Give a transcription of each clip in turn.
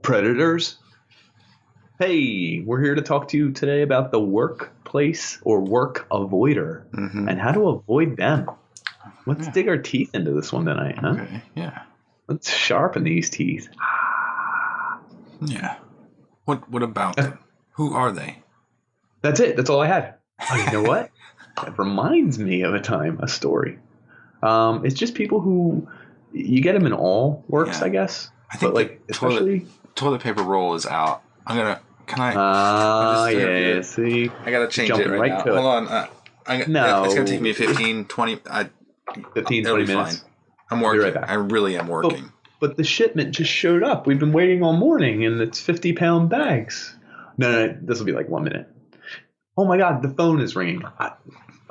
Predators. Hey, we're here to talk to you today about the workplace or work avoider and how to avoid them. Let's dig our teeth into this one tonight, huh? Okay, yeah. Let's sharpen these teeth. Yeah. What about them? Who are they? That's it. That's all I had. Oh, you know what? That reminds me of a story. It's just people who you get them in all works, I guess. I think, but like, especially toilet paper roll is out. Can I? Yeah. See, I gotta change it right now. Hold on. No, it's gonna take me 15, 20. 20 minutes. Fine. I'm working. Be right back. I really am working. But the shipment just showed up. We've been waiting all morning, and it's 50-pound bags. No, this will be like 1 minute. Oh my God, the phone is ringing. I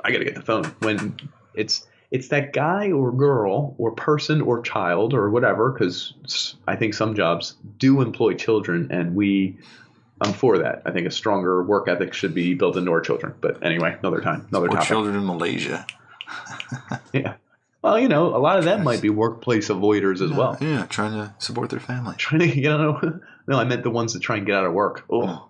gotta get the phone. When it's that guy or girl or person or child or whatever, because I think some jobs do employ children, and I'm for that. I think a stronger work ethic should be built into our children. But anyway, another topic. Children in Malaysia. Yeah. Well, a lot of them might be workplace avoiders as well. Yeah, trying to support their family. No, I meant the ones that try and get out of work. Oh.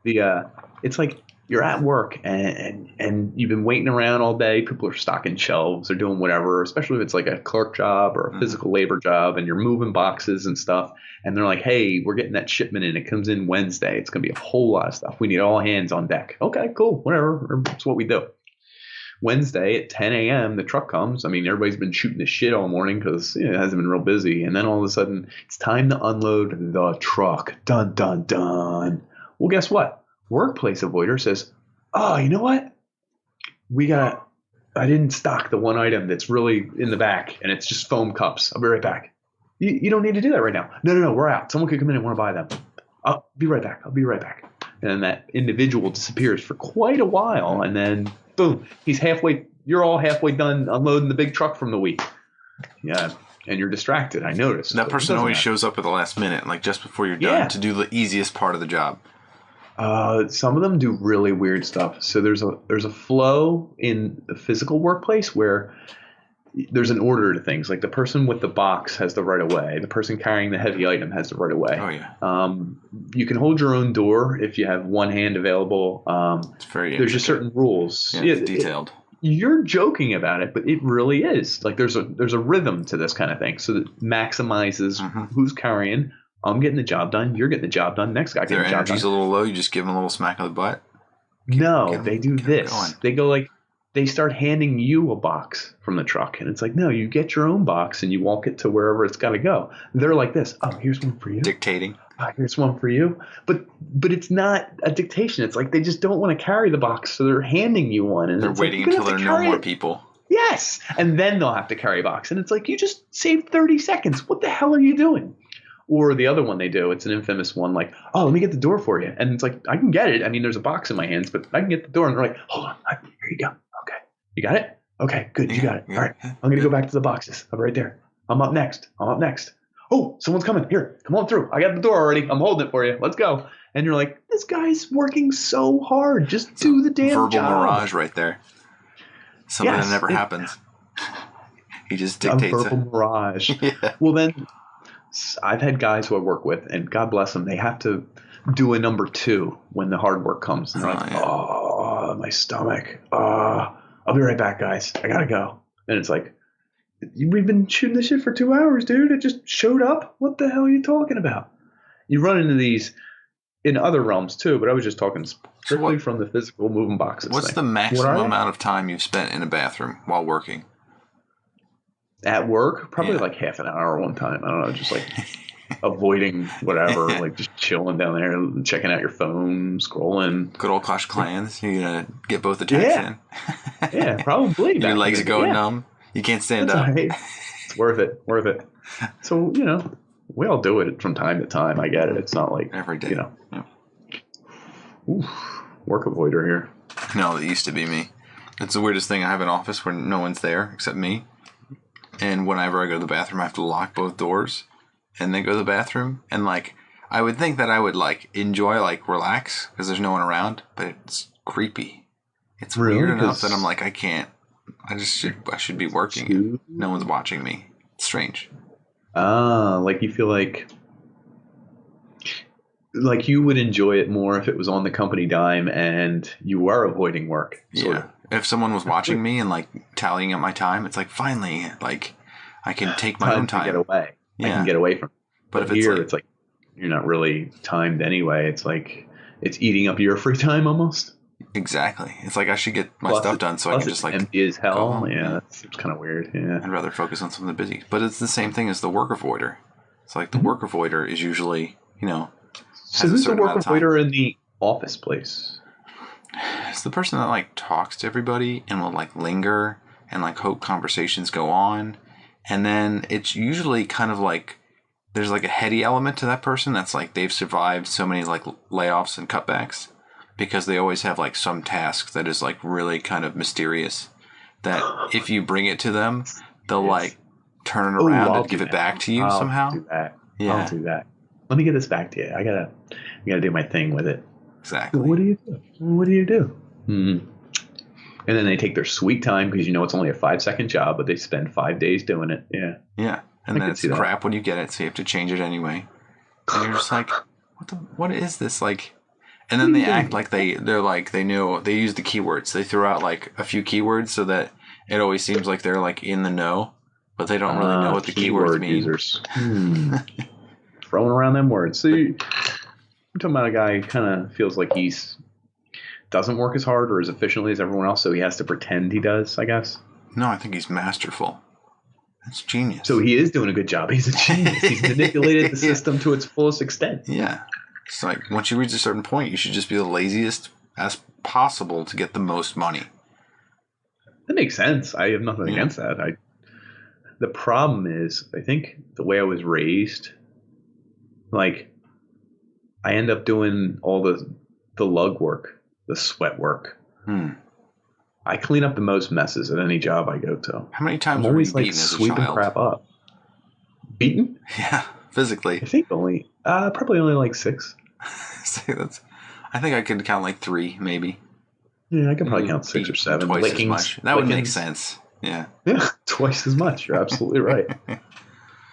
It's like you're at work and you've been waiting around all day. People are stocking shelves or doing whatever, especially if it's like a clerk job or a physical labor job and you're moving boxes and stuff. And they're like, hey, we're getting that shipment in. It comes in Wednesday. It's going to be a whole lot of stuff. We need all hands on deck. Okay, cool. Whatever. That's what we do. Wednesday at 10 a.m., the truck comes. I mean, everybody's been shooting the shit all morning because it hasn't been real busy. And then all of a sudden, it's time to unload the truck. Dun, dun, dun. Well, guess what? Workplace avoider says, oh, you know what? I didn't stock the one item that's really in the back, and it's just foam cups. I'll be right back. You don't need to do that right now. No, we're out. Someone could come in and want to buy them. I'll be right back. And then that individual disappears for quite a while, and then boom, you're all halfway done unloading the big truck from the week. Yeah, and you're distracted. I noticed. That person always shows up at the last minute, like just before you're done, to do the easiest part of the job. Some of them do really weird stuff. So there's a flow in the physical workplace where there's an order to things. Like the person with the box has the right of way. The person carrying the heavy item has the right of way. Oh yeah. You can hold your own door if you have one hand available. It's very there's just certain rules. Yeah, it's detailed. You're joking about it, but it really is. Like there's a rhythm to this kind of thing. So that maximizes who's carrying. I'm getting the job done. You're getting the job done. Next guy getting the job done. Their energy's a little low. You just give them a little smack on the butt. They do this. They go like, they start handing you a box from the truck. And it's like, no, you get your own box and you walk it to wherever it's got to go. They're like this. Oh, here's one for you. Dictating. Here's one for you. But it's not a dictation. It's like they just don't want to carry the box. So they're handing you one. And they're waiting until there are no more people. Yes. And then they'll have to carry a box. And it's like, you just saved 30 seconds. What the hell are you doing? Or the other one they do, it's an infamous one, like, oh, let me get the door for you. And it's like, I can get it. I mean, there's a box in my hands, but I can get the door. And they're like, hold on, here you go. Okay. You got it? Okay, good. You got it. All right. I'm going to go back to the boxes. I'm right there. I'm up next. Oh, someone's coming. Here, come on through. I got the door already. I'm holding it for you. Let's go. And you're like, this guy's working so hard. Just do the damn job. Verbal mirage right there. Something that never happens. He just dictates a verbal mirage. Yeah. Well, then I've had guys who I work with, and God bless them, they have to do a number 2 when the hard work comes. And they're like, oh, my stomach. I'll be right back, guys. I got to go. And it's like, we've been shooting this shit for 2 hours, dude. It just showed up. What the hell are you talking about? You run into these in other realms, too, but I was just talking strictly from the physical moving boxes. What's the maximum amount of time you've spent in a bathroom while working? At work, probably like half an hour one time. I don't know, just like avoiding whatever, like just chilling down there, checking out your phone, scrolling. Good old Clash of Clans. You're going to get both attacks in. Yeah, probably. Your legs are going numb. You can't stand up. Right. It's worth it. So, we all do it from time to time. I get it. It's not like every day. Yeah. Oof, work avoider here. No, it used to be me. It's the weirdest thing. I have an office where no one's there except me. And whenever I go to the bathroom, I have to lock both doors and then go to the bathroom. And, like, I would think that I would like enjoy, like relax because there's no one around, but it's creepy. It's Really? weird enough that I'm like, I can't. I should be working. No one's watching me. It's strange. Like you feel like you would enjoy it more if it was on the company dime and you were avoiding work. Yeah. If someone was watching me and like tallying up my time, it's like finally, like I can take my own time. To get away. Yeah. I can get away from it. But if here, it's like you're not really timed anyway. It's like it's eating up your free time almost. Exactly. It's like I should get my stuff done so I can just like empty as hell. Yeah, that seems kind of weird. Yeah, I'd rather focus on something busy. But it's the same thing as the work avoider. It's like the work avoider is usually, So who's the work avoider in the office place? It's the person that like talks to everybody and will like linger and like hope conversations go on. And then it's usually kind of like there's like a heady element to that person that's like they've survived so many like layoffs and cutbacks because they always have like some task that is like really kind of mysterious that if you bring it to them, they'll like turn it around and give it back to you somehow. I'll do that. Yeah. I'll do that. Let me get this back to you. I gotta do my thing with it. Exactly. What do you do? Mm-hmm. And then they take their sweet time because it's only a 5-second job, but they spend 5 days doing it. Yeah. Yeah. And then it's crap when you get it, so you have to change it anyway. And you're just like, what is this? Like, and then they act like they're like they know, they use the keywords. They throw out like a few keywords so that it always seems like they're like in the know, but they don't really know what the keywords mean. Users. Throwing around them words. So you're talking about a guy who kind of feels like he's doesn't work as hard or as efficiently as everyone else, so he has to pretend he does, I guess. No, I think he's masterful. That's genius. So he is doing a good job. He's a genius. He's manipulated the system to its fullest extent. Yeah. It's like once you reach a certain point, you should just be the laziest as possible to get the most money. That makes sense. I have nothing against that. The problem is, I think the way I was raised, like I end up doing all the lug work, the sweat work. I clean up the most messes at any job I go to. How many times I'm always were you beaten as a sweeping child? crap up. Beaten? Yeah, physically. I think probably only like 6. I think I could count like 3, maybe. Yeah, I could probably count 6 or 7. Twice as much. That would make sense. Yeah. Yeah, twice as much. You're absolutely right.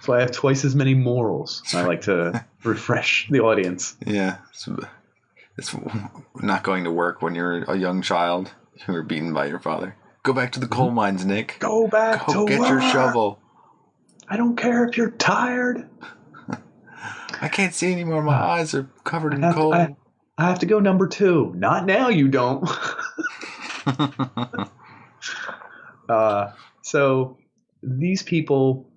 So I have twice as many morals. I like to refresh the audience. Yeah. It's not going to work when you're a young child who are beaten by your father. Go back to the coal mines, Nick. Go back to get work. Your shovel. I don't care if you're tired. I can't see anymore. My eyes are covered in coal. I have to go number 2. Not now, you don't. So these people,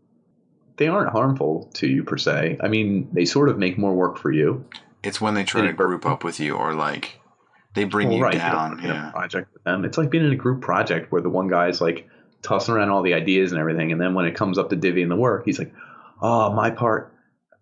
they aren't harmful to you per se. I mean, they sort of make more work for you. It's when they try to group up with you or like they bring you down. In a project with them. It's like being in a group project where the one guy's like tossing around all the ideas and everything. And then when it comes up to divvy in the work, he's like, oh, my part,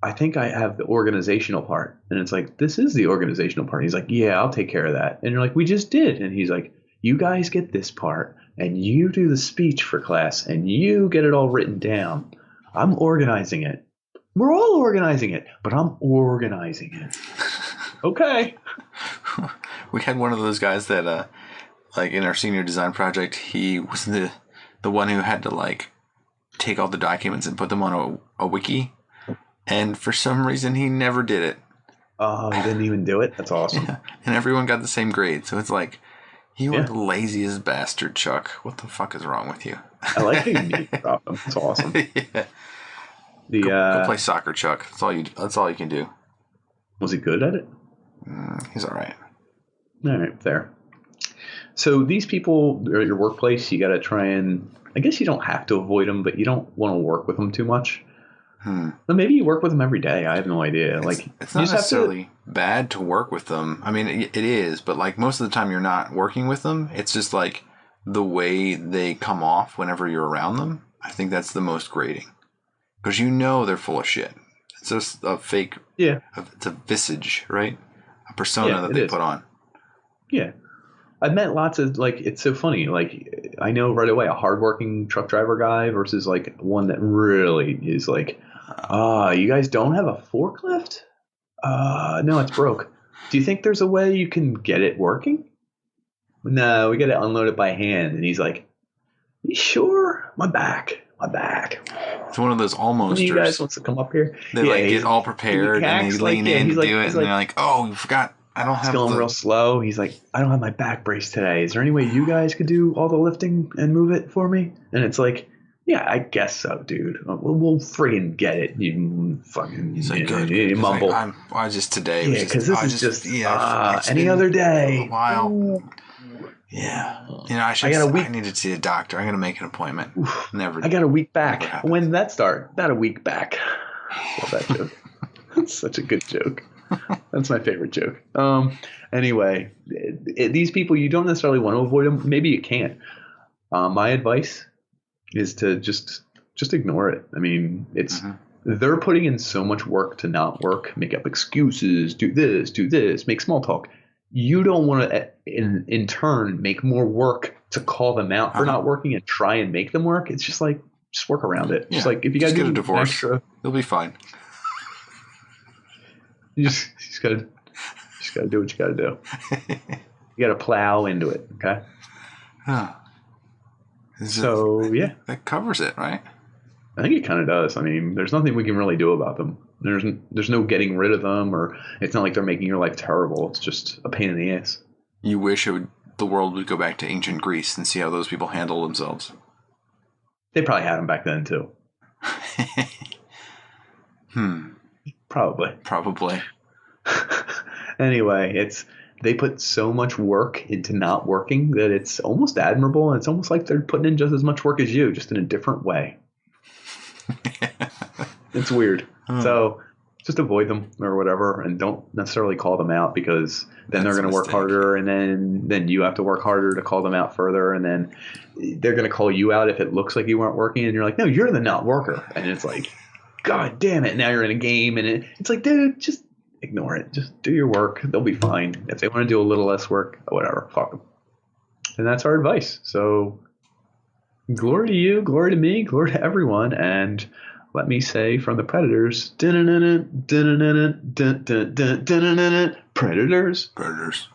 I think I have the organizational part. And it's like, this is the organizational part. He's like, yeah, I'll take care of that. And you're like, we just did. And he's like, you guys get this part and you do the speech for class and you get it all written down. I'm organizing it. We're all organizing it, but I'm organizing it. Okay. We had one of those guys that, like in our senior design project, he was the one who had to like take all the documents and put them on a wiki. And for some reason, he never did it. Oh, he didn't even do it? That's awesome. Yeah. And everyone got the same grade. So it's like, you are the laziest bastard, Chuck. What the fuck is wrong with you? I like how you need to drop him. It's awesome. Yeah. Go play soccer, Chuck. That's all you can do. Was he good at it? He's all right. All right, there. So these people are at your workplace. You got to try and, I guess you don't have to avoid them, but you don't want to work with them too much. But maybe you work with them every day. I have no idea. It's not necessarily bad to work with them. I mean, it is, but like most of the time you're not working with them. It's just like the way they come off whenever you're around them. I think that's the most grating. Because they're full of shit. It's just a fake. Yeah. It's a visage, right? A persona that they put on. Yeah. I've met lots of, it's so funny. Like, I know right away a hardworking truck driver guy versus, one that really is like, you guys don't have a forklift? No, it's broke. Do you think there's a way you can get it working? No, we got to unload it by hand. And he's like, you sure? My back. It's one of those One of you guys almosters. wants to come up here? They like get all prepared and they acts lean in to he's like, do it, he's and like, they're like, "Oh, you forgot. I don't he's have going real slow. He's like, I don't have my back brace today. Is there any way you guys could do all the lifting and move it for me? And it's like, yeah, I guess so, dude. We'll friggin' get it. You fucking He's like, good. you He's mumble. like, I just today. Yeah, because this is just it's any been other a day. while. Ooh. Yeah, I need to see a doctor. I'm gonna make an appointment. Never. I got a week back. When did that start? About a week back. Love that joke. That's such a good joke. That's my favorite joke. Anyway, these people, you don't necessarily want to avoid them. Maybe you can. My advice is to just ignore it. I mean, they're putting in so much work to not work, make up excuses, do this, make small talk. You don't want to, in turn, make more work to call them out for not working and try and make them work. It's just like, just work around it. Yeah. Just like if you got to get do a divorce, extra, you'll be fine. You just gotta do what you gotta do. You gotta plow into it, okay? Yeah, that covers it, right? I think it kind of does. I mean, there's nothing we can really do about them. There's no getting rid of them, or it's not like they're making your life terrible. It's just a pain in the ass. You wish the world would go back to ancient Greece and see how those people handle themselves. They probably had them back then too. Probably. Anyway, they put so much work into not working that it's almost admirable, and it's almost like they're putting in just as much work as you, just in a different way. It's weird. So just avoid them or whatever, and don't necessarily call them out, because then they're going to work harder, and then you have to work harder to call them out further, and then they're going to call you out if it looks like you weren't working, and you're like, no, you're the not worker, and it's like, God damn it! Now you're in a game, and it's like, dude, just ignore it. Just do your work. They'll be fine. If they want to do a little less work, whatever, fuck them. And that's our advice. So glory to you, glory to me, glory to everyone, and let me say from the Predators, Predators.